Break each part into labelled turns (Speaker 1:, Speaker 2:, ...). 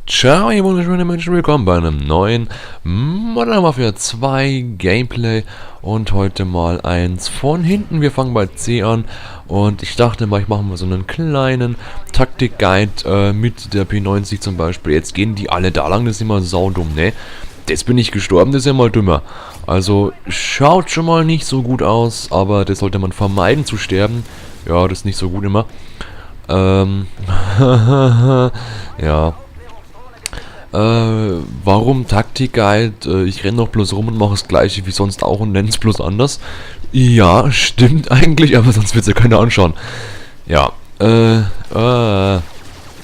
Speaker 1: Ciao, ihr wunderschönen Menschen, willkommen bei einem neuen Modern Warfare 2 Gameplay und heute mal eins von hinten. Wir fangen bei C an und ich dachte mal, ich mache mal so einen kleinen Taktik-Guide mit der P90 zum Beispiel. Jetzt gehen die alle da lang, das ist immer saudumm, ne? Jetzt bin ich gestorben, das ist ja mal dümmer. Also schaut schon mal nicht so gut aus, aber das sollte man vermeiden zu sterben. Ja, das ist nicht so gut immer. Ja. Warum Taktik-Guide? Ich renne noch bloß rum und mache das gleiche wie sonst auch und nenne es bloß anders. Ja, stimmt eigentlich, aber sonst wird es ja keiner anschauen. Ja,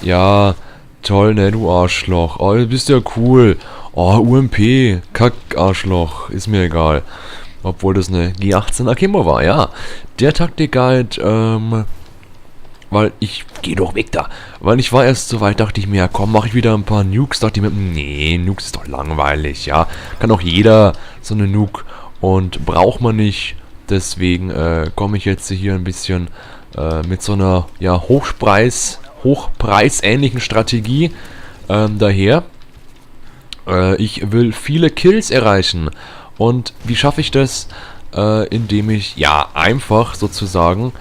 Speaker 1: ja, toll, ne, du Arschloch. Oh, du bist ja cool. Oh, UMP, Kack-Arschloch, ist mir egal. Obwohl das eine G18 Akimbo war, ja. Der Taktik-Guide, weil ich geh doch weg da. Weil ich war erst so weit, dachte ich mir, ja komm, mach ich wieder ein paar Nukes. Dachte ich mir, nee, Nukes ist doch langweilig, ja. Kann auch jeder so eine Nuke und braucht man nicht. Deswegen komme ich jetzt hier ein bisschen mit so einer ja, hochpreisähnlichen Strategie daher. Ich will viele Kills erreichen. Und wie schaffe ich das? Indem ich, ja, einfach sozusagen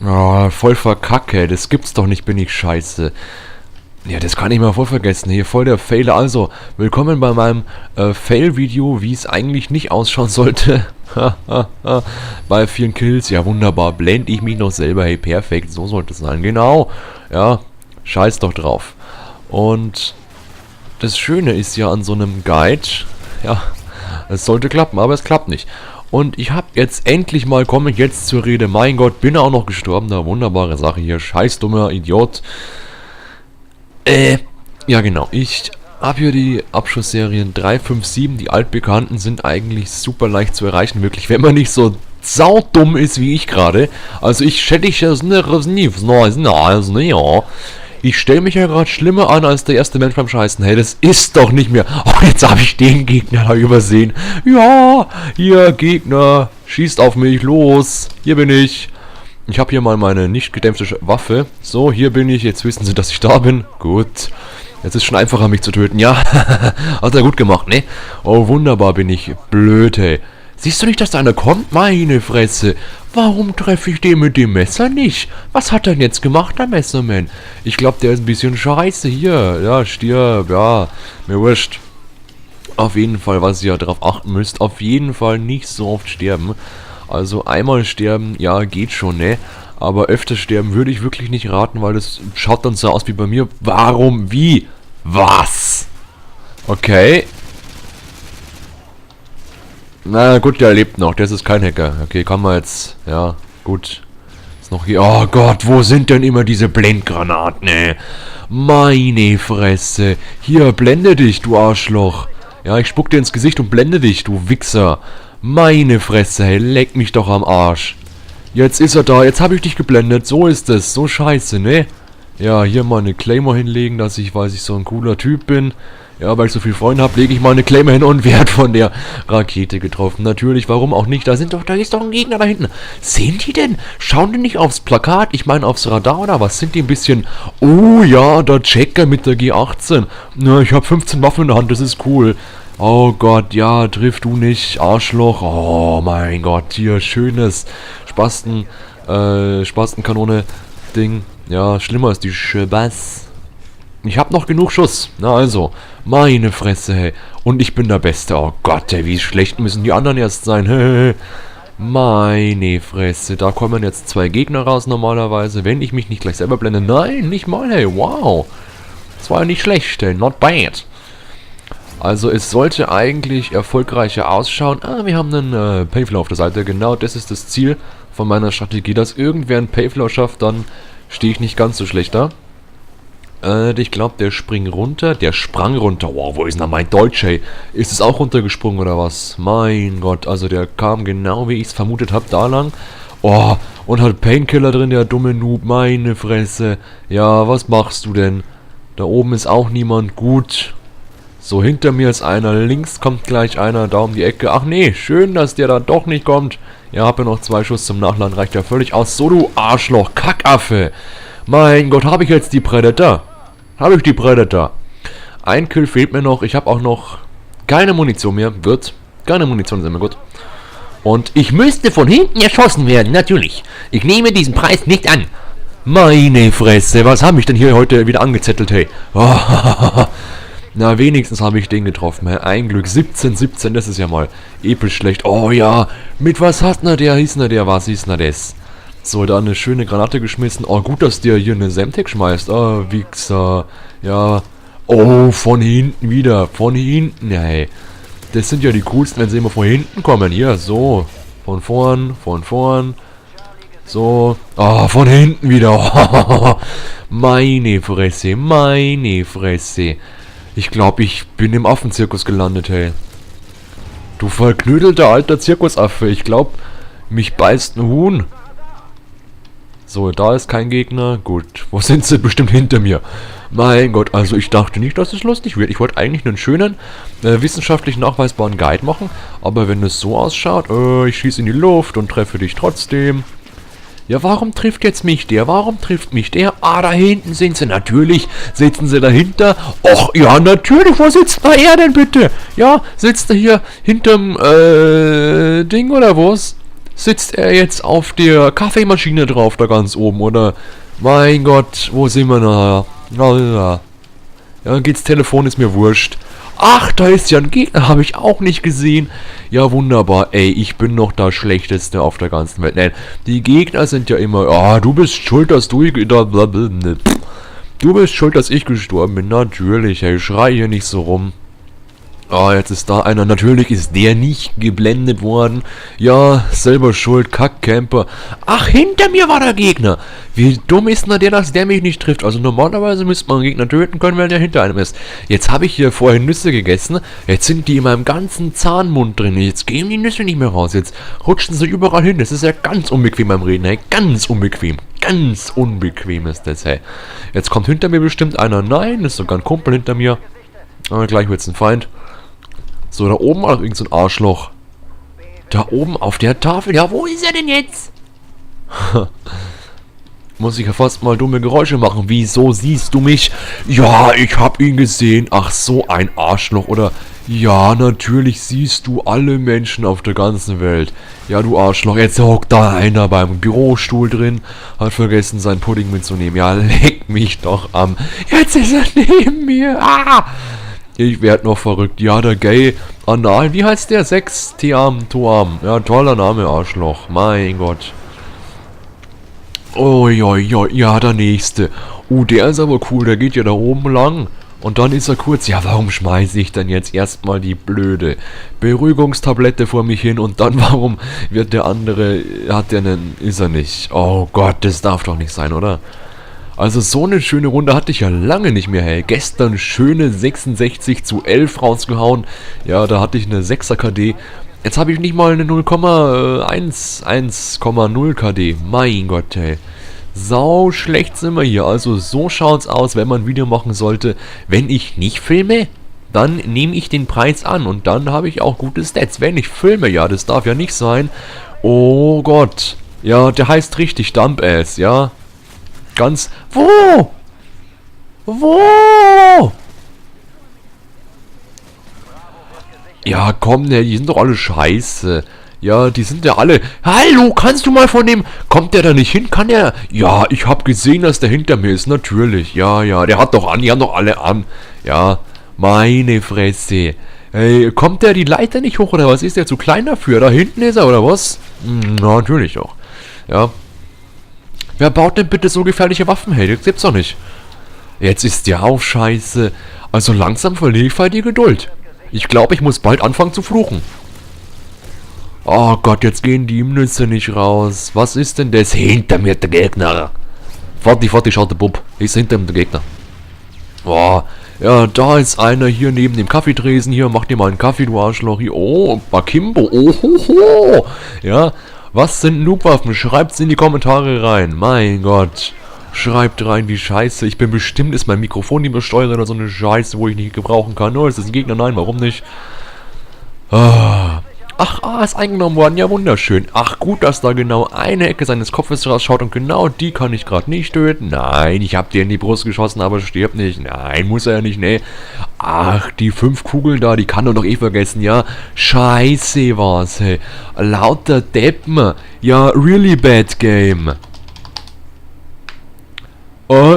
Speaker 1: oh, voll verkacke, das gibt's doch nicht, bin ich scheiße. Ja, das kann ich mal voll vergessen. Hier voll der Failer. Also, willkommen bei meinem Fail-Video, wie es eigentlich nicht ausschauen sollte. Bei vielen Kills. Ja, wunderbar. Blende ich mich noch selber. Hey, perfekt. So sollte es sein. Genau. Ja, scheiß doch drauf. Und das Schöne ist ja an so einem Guide, ja, es sollte klappen, aber es klappt nicht. Und ich habe jetzt endlich mal, komme ich jetzt zur Rede, mein Gott, bin auch noch gestorben, da wunderbare Sache hier, scheiß dummer Idiot. Ja genau, ich habe hier die Abschussserien 3, 5, 7, die altbekannten sind eigentlich super leicht zu erreichen, wirklich, wenn man nicht so saudumm ist wie ich gerade. Also ich stelle dich ja ich stelle mich ja gerade schlimmer an als der erste Mensch beim Scheißen. Hey, das ist doch nicht mehr. Oh, jetzt habe ich den Gegner da übersehen. Ja, hier, Gegner. Schießt auf mich, los. Hier bin ich. Ich habe hier mal meine nicht gedämpfte Waffe. So, hier bin ich. Jetzt wissen sie, dass ich da bin. Gut. Jetzt ist schon einfacher, mich zu töten. Ja, hat er gut gemacht, ne? Oh, wunderbar bin ich. Blöd, hey. Siehst du nicht, dass da einer kommt? Meine Fresse. Warum treffe ich den mit dem Messer nicht? Was hat er denn jetzt gemacht, der Messerman? Ich glaube, der ist ein bisschen scheiße hier. Ja, stirb, ja. Mir wurscht. Auf jeden Fall, was ihr ja darauf achten müsst, auf jeden Fall nicht so oft sterben. Also einmal sterben, ja, geht schon, ne? Aber öfter sterben würde ich wirklich nicht raten, weil das schaut dann so aus wie bei mir. Warum? Wie? Was? Okay. Na gut, der lebt noch, das ist kein Hacker. Okay, kann man jetzt, ja, gut. Ist noch hier, oh Gott, wo sind denn immer diese Blendgranaten, ey? Meine Fresse. Hier, blende dich, du Arschloch. Ja, ich spuck dir ins Gesicht und blende dich, du Wichser. Meine Fresse, hey, leck mich doch am Arsch. Jetzt ist er da, jetzt habe ich dich geblendet, so ist es, so scheiße, ne? Ja, hier mal eine Claymore hinlegen, dass ich, weiß ich, so ein cooler Typ bin. Ja, weil ich so viele Freunde habe, lege ich mal eine Claymore hin und werde von der Rakete getroffen. Natürlich, warum auch nicht? Da ist doch ein Gegner da hinten. Sehen die denn? Schauen die nicht aufs Plakat? Ich meine aufs Radar oder was? Sind die ein bisschen... Oh ja, der Checker mit der G18. Na, ich habe 15 Waffen in der Hand, das ist cool. Oh Gott, ja, triff du nicht, Arschloch. Oh mein Gott, hier, schönes Spastenkanone-Ding. Ja, schlimmer ist die Spaß. Ich hab noch genug Schuss. Na also, meine Fresse, hey. Und ich bin der Beste. Oh Gott, ey, wie schlecht müssen die anderen erst sein. Hey. Meine Fresse. Da kommen jetzt 2 Gegner raus normalerweise, wenn ich mich nicht gleich selber blende. Nein, nicht mal, hey. Wow. Das war ja nicht schlecht, hey. Not bad. Also es sollte eigentlich erfolgreicher ausschauen. Ah, wir haben einen Payflow auf der Seite. Genau, das ist das Ziel von meiner Strategie. Dass irgendwer einen Payflow schafft, dann stehe ich nicht ganz so schlecht da. Ich glaube, der sprang runter. Wow, wo ist denn mein Deutsch, ey? Ist es auch runtergesprungen oder was? Mein Gott, also der kam genau, wie ich es vermutet habe, da lang. Oh, und hat Painkiller drin, der dumme Noob. Meine Fresse. Ja, was machst du denn? Da oben ist auch niemand. Gut. So, hinter mir ist einer. Links kommt gleich einer da um die Ecke. Ach nee, schön, dass der da doch nicht kommt. Ja, hab ja noch 2 Schuss zum Nachladen. Reicht ja völlig aus. So, du Arschloch. Kackaffe. Mein Gott, habe ich jetzt die Predator? Habe ich die Predator. Ein Kill fehlt mir noch. Ich habe auch noch keine Munition mehr. Keine Munition ist immer gut. Und ich müsste von hinten erschossen werden, natürlich. Ich nehme diesen Preis nicht an. Meine Fresse, was habe ich denn hier heute wieder angezettelt, hey? Oh, na, wenigstens habe ich den getroffen, hey. Ein Glück, 17, das ist ja mal episch schlecht. Oh ja, mit was hat na der, hieß na der, was hieß na das? So, da eine schöne Granate geschmissen. Oh, gut, dass der hier eine Semtex schmeißt. Oh, Wichser. Ja. Oh, von hinten wieder. Von hinten, hey. Das sind ja die coolsten, wenn sie immer von hinten kommen. Hier, so. Von vorn. So. Ah, von hinten wieder. Meine Fresse. Ich glaube, ich bin im Affenzirkus gelandet, hey. Du verknödelter alter Zirkusaffe. Ich glaube, mich beißt ein Huhn. So, da ist kein Gegner. Gut. Wo sind sie? Bestimmt hinter mir. Mein Gott, also ich dachte nicht, dass es lustig wird. Ich wollte eigentlich einen schönen, wissenschaftlich nachweisbaren Guide machen. Aber wenn es so ausschaut, ich schieße in die Luft und treffe dich trotzdem. Ja, warum trifft jetzt mich der? Warum trifft mich der? Ah, da hinten sind sie. Natürlich sitzen sie dahinter. Och, ja, natürlich. Wo sitzt da er denn bitte? Ja, sitzt er hier hinterm, Ding oder was? Sitzt er jetzt auf der Kaffeemaschine drauf, da ganz oben, oder? Mein Gott, wo sind wir da? Ja, geht's Telefon, ist mir wurscht. Ach, da ist ja ein Gegner, habe ich auch nicht gesehen. Ja, wunderbar. Ey, ich bin noch der Schlechteste auf der ganzen Welt. Nein, die Gegner sind ja immer... Ah, du bist schuld, dass du... Du bist schuld, dass ich gestorben bin. Natürlich, ey, schrei hier nicht so rum. Ah, jetzt ist da einer. Natürlich ist der nicht geblendet worden. Ja, selber schuld, Kackcamper. Ach, hinter mir war der Gegner. Wie dumm ist denn der, dass der mich nicht trifft? Also normalerweise müsste man einen Gegner töten können, wenn der hinter einem ist. Jetzt habe ich hier vorhin Nüsse gegessen. Jetzt sind die in meinem ganzen Zahnmund drin. Jetzt gehen die Nüsse nicht mehr raus. Jetzt rutschen sie überall hin. Das ist ja ganz unbequem beim Reden, hey. Ganz unbequem. Ganz unbequem ist das, hey. Jetzt kommt hinter mir bestimmt einer. Nein, ist sogar ein Kumpel hinter mir. Aber gleich wird's ein Feind. So, da oben war irgend so ein Arschloch. Da oben auf der Tafel. Ja, wo ist er denn jetzt? Muss ich ja fast mal dumme Geräusche machen. Wieso siehst du mich? Ja, ich hab ihn gesehen. Ach, so ein Arschloch. Oder, ja, natürlich siehst du alle Menschen auf der ganzen Welt. Ja, du Arschloch. Jetzt hockt da einer beim Bürostuhl drin. Hat vergessen, sein Pudding mitzunehmen. Ja, leck mich doch am... Jetzt ist er neben mir. Ah! Ich werd noch verrückt. Ja, der Gay Anal. Wie heißt der? 6 Tiam Tuam. Ja, toller Name, Arschloch. Mein Gott. Oh, ja, der nächste. Der ist aber cool. Der geht ja da oben lang. Und dann ist er kurz. Ja, warum schmeiße ich denn jetzt erstmal die blöde Beruhigungstablette vor mich hin? Und dann, warum wird der andere... Hat der einen... Ist er nicht. Oh Gott, das darf doch nicht sein, oder? Also so eine schöne Runde hatte ich ja lange nicht mehr, hey. Gestern schöne 66:11 rausgehauen. Ja, da hatte ich eine 6er KD. Jetzt habe ich nicht mal eine 1,0 KD. Mein Gott, hey. Sau schlecht sind wir hier. Also so schaut's aus, wenn man ein Video machen sollte. Wenn ich nicht filme, dann nehme ich den Preis an. Und dann habe ich auch gute Stats. Wenn ich filme, ja, das darf ja nicht sein. Oh Gott. Ja, der heißt richtig Dump-Ass, ja. Ganz... Wo? Ja, komm, ne, die sind doch alle scheiße. Ja, die sind ja alle... Hallo, kannst du mal von dem... Kommt der da nicht hin? Kann der... Ja, ich hab gesehen, dass der hinter mir ist. Natürlich. Ja, der hat doch an. Die haben doch alle an. Ja, meine Fresse. Ey, kommt der die Leiter nicht hoch, oder was? Ist der zu klein dafür? Da hinten ist er, oder was? Na, natürlich auch. Ja. Wer baut denn bitte so gefährliche Waffen, hey? Das gibt's doch nicht. Jetzt ist der auch scheiße. Also langsam verliere ich voll die Geduld. Ich glaube, ich muss bald anfangen zu fluchen. Oh Gott, jetzt gehen die Nüsse nicht raus. Was ist denn das? Hinter mir der Gegner. Warte, schaut der Bub. Ist hinter mir der Gegner. Boah, ja, da ist einer hier neben dem Kaffeetresen. Hier, mach dir mal einen Kaffee, du Arschloch. Oh, Bakimbo. Oh. Ja, was sind Noobwaffen? Schreibt's in die Kommentare rein. Mein Gott. Schreibt rein, wie scheiße. Ich bin bestimmt, ist mein Mikrofon nicht mehr steuern oder so eine Scheiße, wo ich nicht gebrauchen kann. Oh, ist das ein Gegner? Nein, warum nicht? Ah. Ach, ist eingenommen worden. Ja, wunderschön. Ach, gut, dass da genau eine Ecke seines Kopfes rausschaut und genau die kann ich gerade nicht töten. Nein, ich hab dir in die Brust geschossen, aber stirbt nicht. Nein, muss er ja nicht, nee. Ach, die 5 Kugeln da, die kann er doch eh vergessen, ja. Scheiße war's, hey. Lauter Deppen. Ja, really bad game.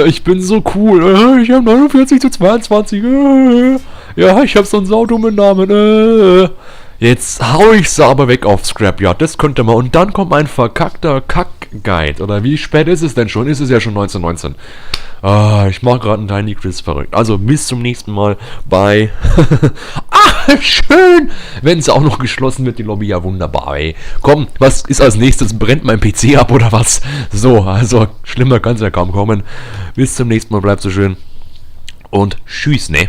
Speaker 1: Ich bin so cool. Ich habe 49:22. Ja, ich habe so einen saudummen Namen. Jetzt hau ich sie aber weg auf Scrapyard. Das könnte man. Und dann kommt ein verkackter Kack-Guide. Oder wie spät ist es denn schon? Ist es ja schon 19:19. Ich mache gerade einen Tiny Chris verrückt. Also bis zum nächsten Mal. Bye. Schön. Wenn es auch noch geschlossen wird, die Lobby. Ja, wunderbar, ey. Komm, was ist als nächstes? Brennt mein PC ab oder was? So, also schlimmer kann es ja kaum kommen. Bis zum nächsten Mal. Bleibt so schön. Und tschüss, ne?